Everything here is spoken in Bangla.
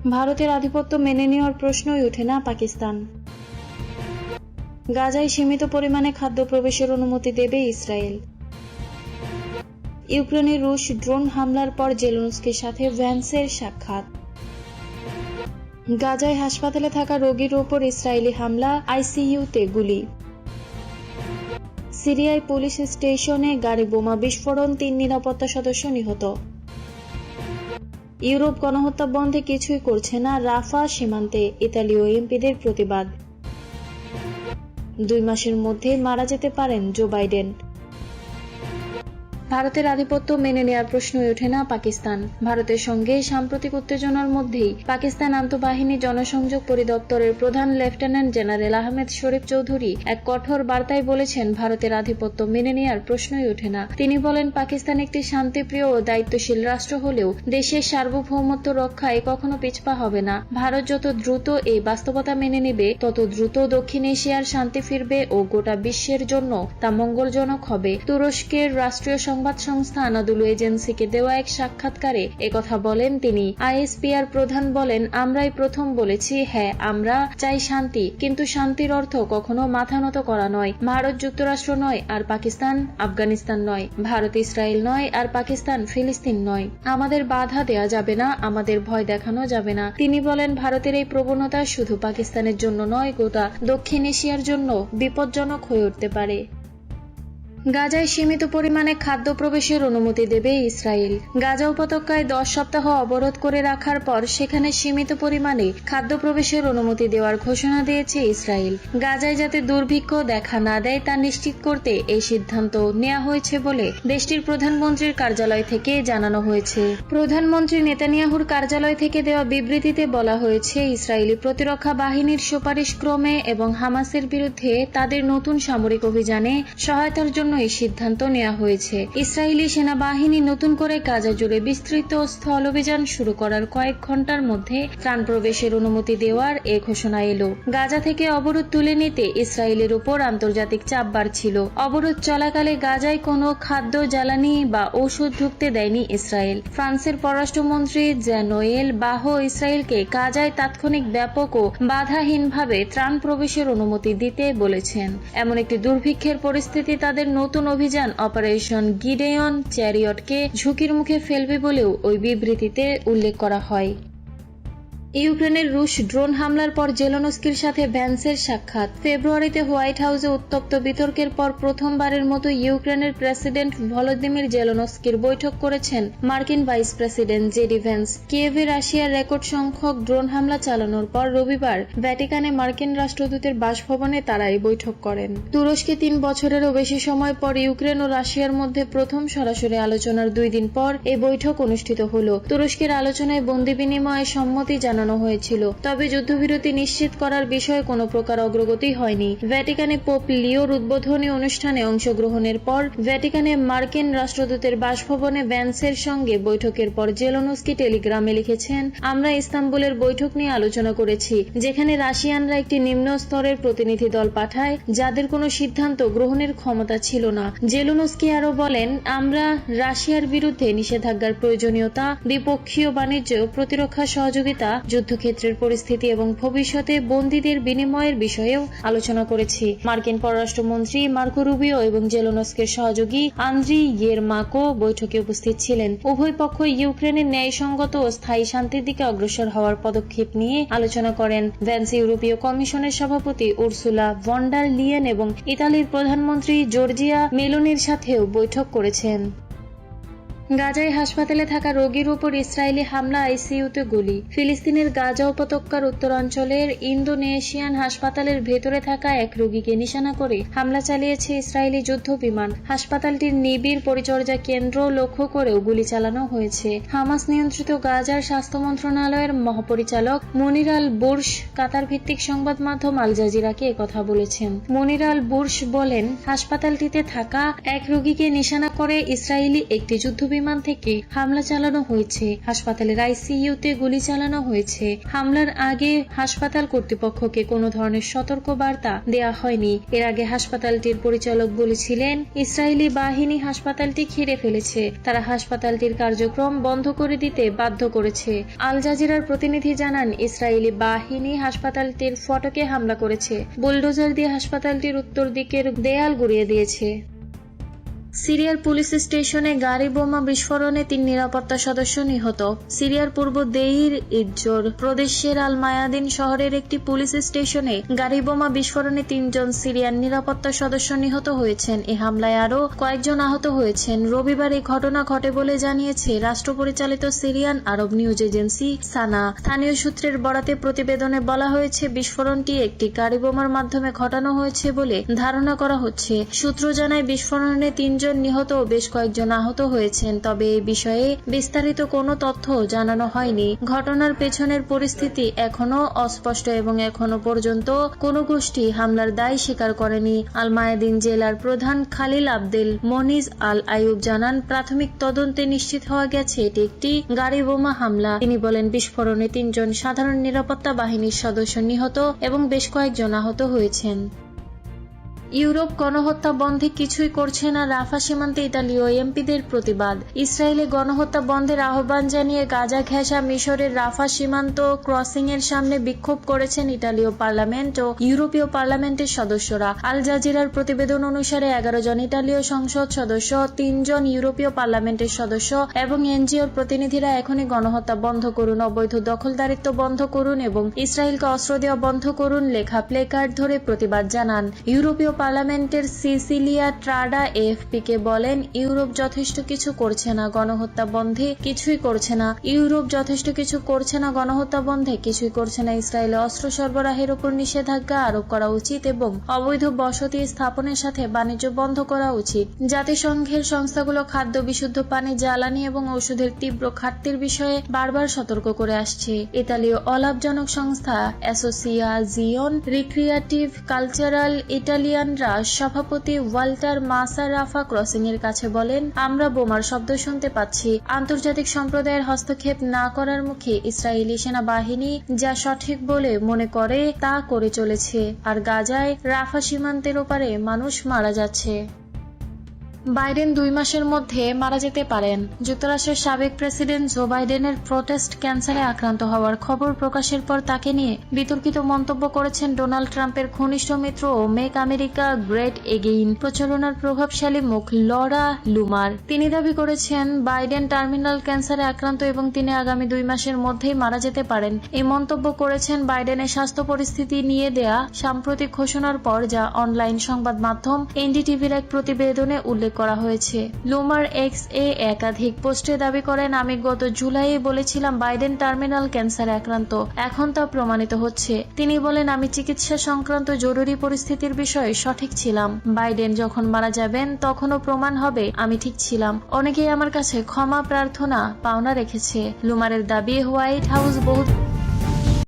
ভারতের আধিপত্য মেনে নেওয়ার প্রশ্নই ওঠে না পাকিস্তান। গাজায় সীমিত পরিমাণে খাদ্য প্রবেশের অনুমতি দেবে ইসরায়েল। ইউক্রেনে রুশ ড্রোন হামলার পর জেলেনস্কির সাথে ভ্যান্সের সাক্ষাৎ। গাজায় হাসপাতালে থাকা রোগীর ওপর ইসরায়েলি হামলা, আইসিইউতে গুলি। সিরিয়ায় পুলিশ স্টেশনে গাড়ি বোমা বিস্ফোরণ, 3 নিরাপত্তা সদস্য নিহত। ইউরোপ গণহত্যা বন্ধে কিছুই করছে না, রাফা সীমান্তে ইতালীয় এমপিদের প্রতিবাদ। 2 মাসের মধ্যে মারা যেতে পারেন জো বাইডেন। ভারতের আধিপত্য মেনে নেওয়ার প্রশ্নই ওঠে না পাকিস্তান। ভারতের সঙ্গে সাম্প্রতিক উত্তেজনার মধ্যেই পাকিস্তান আন্তঃবাহিনী জনসংযোগ পরিদপ্তরের প্রধান লেফটেন্যান্ট জেনারেল আহমেদ শরীফ চৌধুরী এক কঠোর বার্তায় বলেছেন, ভারতের আধিপত্য মেনে নেওয়ার প্রশ্নই ওঠে না। তিনি বলেন, পাকিস্তান একটি শান্তিপ্রিয় ও দায়িত্বশীল রাষ্ট্র হলেও দেশের সার্বভৌমত্ব রক্ষায় কখনো পিছপা হবে না। ভারত যত দ্রুত এই বাস্তবতা মেনে নেবে, তত দ্রুত দক্ষিণ এশিয়ার শান্তি ফিরবে ও গোটা বিশ্বের জন্য তা মঙ্গলজনক হবে। তুরস্কের রাষ্ট্রীয় সংবাদ সংস্থা আনাদুলু এজেন্সিকে দেওয়া এক সাক্ষাৎকারে একথা বলেন তিনি। আইএসপিআর প্রধান বলেন, আমরাই প্রথম বলেছি, হ্যাঁ আমরা চাই শান্তি, কিন্তু শান্তির অর্থ কখনো মাথা নত করা নয়। ভারত যুক্তরাষ্ট্র নয় আর পাকিস্তান আফগানিস্তান নয়, ভারত ইসরায়েল নয় আর পাকিস্তান ফিলিস্তিন নয়। আমাদের বাধা দেয়া যাবে না, আমাদের ভয় দেখানো যাবে না। তিনি বলেন, ভারতের এই প্রবণতা শুধু পাকিস্তানের জন্য নয়, গোটা দক্ষিণ এশিয়ার জন্য বিপজ্জনক হয়ে উঠতে পারে। গাজায় সীমিত পরিমাণে খাদ্য প্রবেশের অনুমতি দেবে ইসরায়েল। গাজা উপত্যকায় 10 সপ্তাহ অবরোধ করে রাখার পর সেখানে সীমিত পরিমাণে খাদ্য প্রবেশের অনুমতি দেওয়ার ঘোষণা দিয়েছে ইসরায়েল। গাজায় যাতে দুর্ভিক্ষ দেখা না দেয় তা নিশ্চিত করতে এই সিদ্ধান্ত নেওয়া হয়েছে বলে দেশটির প্রধানমন্ত্রীর কার্যালয় থেকে জানানো হয়েছে। প্রধানমন্ত্রী নেতানিয়াহুর কার্যালয় থেকে দেওয়া বিবৃতিতে বলা হয়েছে, ইসরায়েলি প্রতিরক্ষা বাহিনীর সুপারিশ ক্রমে এবং হামাসের বিরুদ্ধে তাদের নতুন সামরিক অভিযানে সহায়তার জন্য এই সিদ্ধান্ত নেওয়া হয়েছে। ইসরায়েলি সেনাবাহিনী নতুন করে গাজা জুড়ে বিস্তৃত স্থল অভিযান শুরু করার কয়েক ঘন্টার মধ্যে ত্রাণ প্রবেশের অনুমতি দেওয়ার এ ঘোষণা এলো। গাজা থেকে অবরোধ তুলে নিতে ইসরায়েলের উপর আন্তর্জাতিক চাপ বাড়ছিল। অবরোধ চলাকালে গাজায় কোনো খাদ্য, জ্বালানি বা ওষুধ ঢুকতে দেয়নি ইসরায়েল। ফ্রান্সের পররাষ্ট্রমন্ত্রী জ্যানোয়েল বাহো ইসরায়েলকে গাজায় তাৎক্ষণিক ব্যাপক ও বাধাহীনভাবে ত্রাণ প্রবেশের অনুমতি দিতে বলেছেন। এমন একটি দুর্ভিক্ষের পরিস্থিতি তাদের নতুন অভিযান অপারেশন গিডেয়ন চ্যারিয়টকে ঝুঁকির মুখে ফেলবে বলেও ওই বিবৃতিতে উল্লেখ করা হয়। ইউক্রেনের রুশ ড্রোন হামলার পর জেলেনস্কির সাথে ভ্যান্সের সাক্ষাৎ। ফেব্রুয়ারিতে হোয়াইট হাউসে উত্তপ্ত বিতর্কের পর প্রথমবারের মতো ইউক্রেনের প্রেসিডেন্ট ভলোদিমির জেলেনস্কির বৈঠক করেছেন মার্কিন ভাইস প্রেসিডেন্ট জেডি ভ্যান্স। কিয়েভে রাশিয়ার রেকর্ড সংখ্যক ড্রোন হামলা চালানোর পর রবিবার ভ্যাটিকানে মার্কিন রাষ্ট্রদূতের বাসভবনে তারা এই বৈঠক করেন। তুরস্কে 3 বছরেরও বেশি সময় পর ইউক্রেন ও রাশিয়ার মধ্যে প্রথম সরাসরি আলোচনার 2 দিন পর এই বৈঠক অনুষ্ঠিত হল। তুরস্কের আলোচনায় বন্দি বিনিময়ে সম্মতি জানানো হয়েছিল, তবে যুদ্ধবিরতি নিশ্চিত করার বিষয়ে কোনো প্রকার অগ্রগতি হয়নি। ভ্যাটিকানে পোপ লিওর উদ্বোধনী অনুষ্ঠানে অংশগ্রহণের পর ভ্যাটিকানে মার্কিন রাষ্ট্রদূতের বাসভবনে ভ্যান্সের সঙ্গে বৈঠকের পর জেলেনস্কি টেলিগ্রামে লিখেছেন, আমরা ইস্তাম্বুলের বৈঠক নিয়ে আলোচনা করেছি, যেখানে রাশিয়ানরা একটি নিম্ন স্তরের প্রতিনিধি দল পাঠায় যাদের কোনো সিদ্ধান্ত গ্রহণের ক্ষমতা ছিল না। জেলেনস্কি আরও বলেন, আমরা রাশিয়ার বিরুদ্ধে নিষেধাজ্ঞার প্রয়োজনীয়তা, দ্বিপক্ষীয় বাণিজ্য, প্রতিরক্ষা সহযোগিতা, যুদ্ধক্ষেত্রের পরিস্থিতি এবং ভবিষ্যতে বন্দীদের বিনিময়ের বিষয়েও আলোচনা করেছি। মার্কিন পররাষ্ট্রমন্ত্রী মার্কো রুবিও এবং জেলেনস্কির সহযোগী আন্দ্রি ইয়েরমাকো বৈঠকে উপস্থিত ছিলেন। উভয় পক্ষ ইউক্রেনের ন্যায়সঙ্গত ও স্থায়ী শান্তির দিকে অগ্রসর হওয়ার পদক্ষেপ নিয়ে আলোচনা করেন। ভ্যান্স ইউরোপীয় কমিশনের সভাপতি উর্সুলা ভন ডার লিয়েন এবং ইতালির প্রধানমন্ত্রী জর্জিয়া মেলোনির সাথেও বৈঠক করেছেন। গাজায় হাসপাতালে থাকা রোগীর উপর ইসরায়েলি হামলা, আইসিইউতে গুলি। ফিলিস্তিনের গাজা উপত্যকার উত্তরাঞ্চলের ইন্দোনেশিয়ান হাসপাতালের ভেতরে থাকা এক রোগীকে নিশানা করে হামলা চালিয়েছে ইসরায়েলি যুদ্ধ বিমান। হাসপাতালটির নিবিড় পরিচর্যা কেন্দ্র লক্ষ্য করেও গুলি চালানো হয়েছে। হামাস নিয়ন্ত্রিত গাজার স্বাস্থ্য মন্ত্রণালয়ের মহাপরিচালক মনির আল বুরশ কাতার ভিত্তিক সংবাদ মাধ্যম আল জাজিরাকে একথা বলেছেন। মনির আল বুরশ বলেন, হাসপাতালটিতে থাকা এক রোগীকে নিশানা করে ইসরায়েলি একটি যুদ্ধ বিমান থেকে হামলা চালানো হয়েছে। হাসপাতালের আইসিইউতে গুলি চালানো হয়েছে। হামলার আগে হাসপাতাল কর্তৃপক্ষকে কোনো ধরনের সতর্ক বার্তা দেয়া হয়নি। এর আগে হাসপাতালটির পরিচালক বলেছিলেন, ইসরায়েলি বাহিনী হাসপাতালটি ঘিরে ফেলেছে। তারা হাসপাতালটির কার্যক্রম বন্ধ করে দিতে বাধ্য করেছে। আল জাজিরার প্রতিনিধি জানান, ইসরায়েলি বাহিনী হাসপাতালটির ফটকে হামলা করেছে। বুলডোজার দিয়ে হাসপাতালটির উত্তর দিকের দেয়াল গুঁড়িয়ে দিয়েছে। সিরিয়ার পুলিশ স্টেশনে গাড়ি বোমা বিস্ফোরণে 3 নিরাপত্তা সদস্য নিহত। সিরিয়ার পূর্ব দেইর ইজ্জোর প্রদেশের আল মায়াদিন শহরের একটি পুলিশ স্টেশনে গাড়ি বোমা বিস্ফোরণে 3 জন সিরিয়ার নিরাপত্তা সদস্য নিহত হয়েছেন। এ হামলায় আরও কয়েকজন আহত হয়েছেন। রবিবার এই ঘটনা ঘটে বলে জানিয়েছে রাষ্ট্র পরিচালিত সিরিয়ান আরব নিউজ এজেন্সি সানা। স্থানীয় সূত্রের বরাতে প্রতিবেদনে বলা হয়েছে, বিস্ফোরণটি একটি গাড়ি বোমার মাধ্যমে ঘটানো হয়েছে বলে ধারণা করা হচ্ছে। সূত্র জানায়, বিস্ফোরণে 3 জন নিহত ও বেশ কয়েকজন আহত হয়েছেন। তবে এই বিষয়ে বিস্তারিত কোনো তথ্য জানানো হয়নি। ঘটনার পেছনের পরিস্থিতি এখনো অস্পষ্ট এবং এখনো পর্যন্ত কোনো গোষ্ঠী হামলার দায় স্বীকার করেনি। আল মায়াদিন জেলার প্রধান খালিল আবদেল মনিজ আল আইয়ুব জানান, প্রাথমিক তদন্তে নিশ্চিত হওয়া গেছে এটি একটি গাড়ি বোমা হামলা। তিনি বলেন, বিস্ফোরণে 3 জন সাধারণ নিরাপত্তা বাহিনীর সদস্য নিহত এবং বেশ কয়েকজন আহত হয়েছেন। ইউরোপ গণহত্যা বন্ধে কিছুই করছে না, রাফা সীমান্তে ইতালীয় এমপিদের প্রতিবাদ। ইসরায়েলে গণহত্যা বন্ধের আহ্বান জানিয়ে গাজা ঘেঁষা মিশরের রাফা সীমান্ত ক্রসিং এর সামনে বিক্ষোভ করেছেন ইতালীয় পার্লামেন্ট ও ইউরোপীয় পার্লামেন্টের সদস্যরা। আল জাজিরার প্রতিবেদন অনুসারে 11 জন ইতালীয় সংসদ সদস্য, 3 জন ইউরোপীয় পার্লামেন্টের সদস্য এবং এনজিওর প্রতিনিধিরা এখনই গণহত্যা বন্ধ করুন, অবৈধ দখলদারিত্ব বন্ধ করুন এবং ইসরায়েলকে অস্ত্র দেওয়া বন্ধ করুন লেখা প্লেকার্ড ধরে প্রতিবাদ জানান। ইউরোপীয় পার্লামেন্টের সিসিলিয়া ট্রাডা এএফপি-কে বলেন, ইউরোপ যথেষ্ট কিছু করছে না, গণহত্যা বন্ধে কিছুই করছে না। ইউরোপ যথেষ্ট কিছু করছে না, গণহত্যা বন্ধে কিছুই করছে না। ইসরায়েলে অস্ত্র সরবরাহের উপর নিষেধাজ্ঞা আরোপ করা উচিত এবং অবৈধ বসতি স্থাপনের সাথে বাণিজ্য বন্ধ করা উচিত। জাতিসংঘের সংস্থাগুলো খাদ্য, বিশুদ্ধ পানি, জ্বালানি এবং ওষুধের তীব্র ঘাটতির বিষয়ে বারবার সতর্ক করে আসছে। ইতালীয় অলাভজনক সংস্থা অ্যাসোসিয়াজিওন রিক্রিয়েটিভ কালচারাল ইটালিয়ান সভাপতি ওয়াল্টার মাসা রাফা ক্রসিং এর কাছে বলেন, আমরা বোমার শব্দ শুনতে পাচ্ছি। আন্তর্জাতিক সম্প্রদায়ের হস্তক্ষেপ না করার মুখে ইসরায়েলি সেনাবাহিনী যা সঠিক বলে মনে করে তা করে চলেছে, আর গাজায় রাফা সীমান্তের ওপারে মানুষ মারা যাচ্ছে। বাইডেন 2 মাসের মধ্যে মারা যেতে পারেন। যুক্তরাষ্ট্রের সাবেক প্রেসিডেন্ট জো বাইডেনের প্রোস্টেট ক্যান্সারে আক্রান্ত হওয়ার খবর প্রকাশের পর তাকে নিয়ে বিতর্কিত মন্তব্য করেছেন ডোনাল্ড ট্রাম্পের ঘনিষ্ঠ মিত্র ও মেক আমেরিকা গ্রেট এগেইন প্রচারণার প্রভাবশালী মুখ লরা লুমার। তিনি দাবি করেছেন, বাইডেন টার্মিনাল ক্যান্সারে আক্রান্ত এবং তিনি আগামী 2 মাসের মধ্যেই মারা যেতে পারেন। এই মন্তব্য করেছেন বাইডেনের স্বাস্থ্য পরিস্থিতি নিয়ে দেয়া সাম্প্রতিক ঘোষণার পর, যা অনলাইন সংবাদ মাধ্যম এনডিটিভির এক প্রতিবেদনে উল্লেখ করা হয়েছে। লুমার এক্স এ একাধিক পোস্টে দাবি করেন, আমি গত জুলাইয়ে বলেছিলাম বাইডেন টার্মিনাল ক্যান্সারে আক্রান্ত, এখন তা প্রমাণিত হচ্ছে। তিনি বলেন, আমি চিকিৎসা সংক্রান্ত জরুরি পরিস্থিতির বিষয়ে সঠিক ছিলাম। বাইডেন যখন মারা যাবেন তখনও প্রমাণ হবে আমি ঠিক ছিলাম। অনেকেই আমার কাছে ক্ষমা প্রার্থনা পাওনা রেখেছে। লুমারের দাবি, হোয়াইট হাউস বহু